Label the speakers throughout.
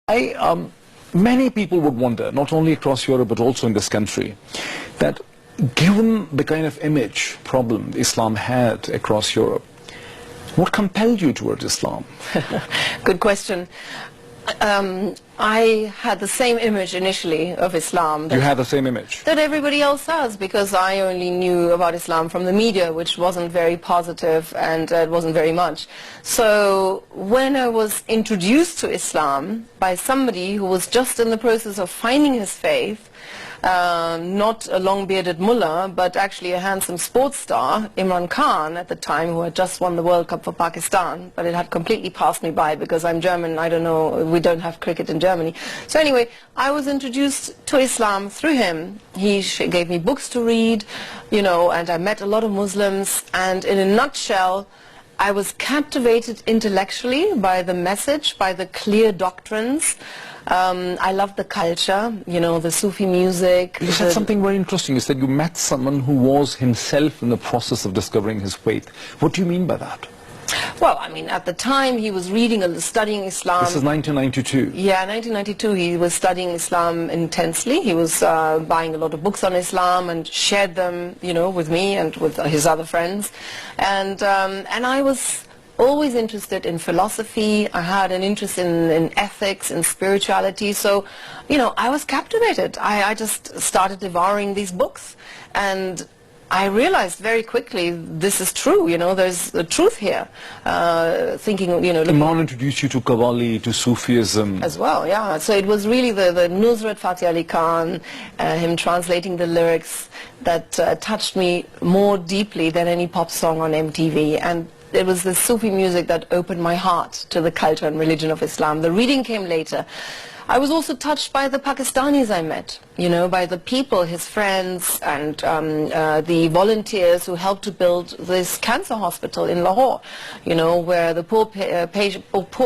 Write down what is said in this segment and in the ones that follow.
Speaker 1: Many people would wonder, not only across Europe but also in this country, that given the kind of image problem Islam had across Europe, what compelled you towards Islam?
Speaker 2: Good question. I had the same image initially of Islam.
Speaker 1: You had the same image?
Speaker 2: That everybody else has, because I only knew about Islam from the media, which wasn't very positive, and it wasn't very much. So when I was introduced to Islam by somebody who was just in the process of finding his faith, not a long-bearded mullah, but actually a handsome sports star, Imran Khan at the time, who had just won the World Cup for Pakistan, but it had completely passed me by because I'm German. I don't know, we don't have cricket in Germany. So anyway, I was introduced to Islam through him. He gave me books to read, you know, and I met a lot of Muslims, and in a nutshell, I was captivated intellectually by the message, by the clear doctrines. I loved the culture, you know, the Sufi music.
Speaker 1: You said something very interesting. You said you met someone who was himself in the process of discovering his faith. What do you mean by that?
Speaker 2: Well, I mean, at the time he was reading and studying Islam.
Speaker 1: This is 1992.
Speaker 2: Yeah, 1992 he was studying Islam intensely. He was buying a lot of books on Islam and shared them, you know, with me and with his other friends. And I was always interested in philosophy. I had an interest in ethics and spirituality. So, you know, I was captivated. I just started devouring these books. And I realized very quickly this is true, you know, there's a truth here. Thinking, you know...
Speaker 1: Imran introduced you to Qawwali, to Sufism.
Speaker 2: As well, yeah. So it was really the Nusrat Fateh Ali Khan, him translating the lyrics, that touched me more deeply than any pop song on MTV. And it was the Sufi music that opened my heart to the culture and religion of Islam. The reading came later. I was also touched by the Pakistanis I met, you know, by the people, his friends, and the volunteers who helped to build this cancer hospital in Lahore, you know, where the poor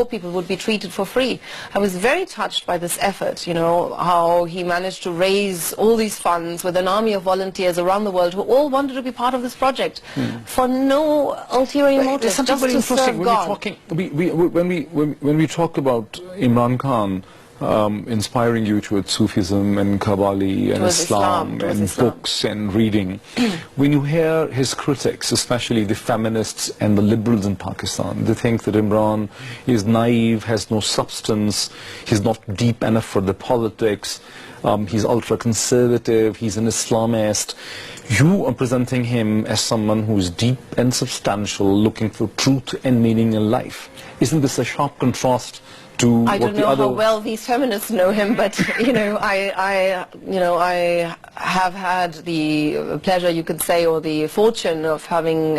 Speaker 2: people would be treated for free. I was very touched by this effort, you know, how he managed to raise all these funds with an army of volunteers around the world who all wanted to be part of this project for no ulterior motive, just to serve God.
Speaker 1: When we talk about Imran Khan, inspiring you towards Sufism and Qawwali and Islam and books and reading. When you hear his critics, especially the feminists and the liberals in Pakistan, they think that Imran is naive, has no substance, he's not deep enough for the politics, he's ultra-conservative, he's an Islamist. You are presenting him as someone who is deep and substantial, looking for truth and meaning in life. Isn't this a sharp contrast to
Speaker 2: I don't know how well these feminists know him, but you know, I have had the pleasure, you could say, or the fortune of having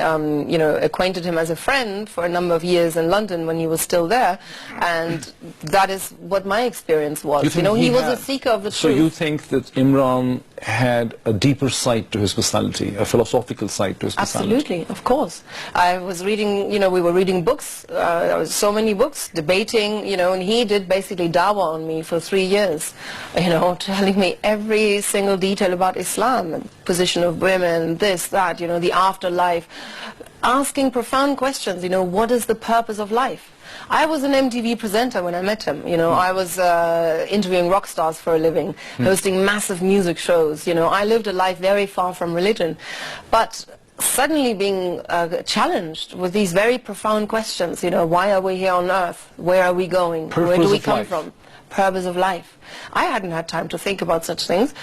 Speaker 2: you know, acquainted him as a friend for a number of years in London when he was still there, and that is what my experience was. You know, he was a seeker of the truth.
Speaker 1: So you think that Imran had a deeper side to his personality, a philosophical side to his personality?
Speaker 2: Absolutely, of course. I was reading, you know, we were reading books, so many books, debating, you know, and he did basically dawah on me for 3 years, you know, telling me every single detail about Islam, the position of women, this, that, you know, the afterlife, asking profound questions, you know, what is the purpose of life? I was an MTV presenter when I met him, you know, I was interviewing rock stars for a living, hosting massive music shows, you know, I lived a life very far from religion, but suddenly being challenged with these very profound questions, you know, why are we here on earth, where are we going, where do we come from, purpose of life. I hadn't had time to think about such things.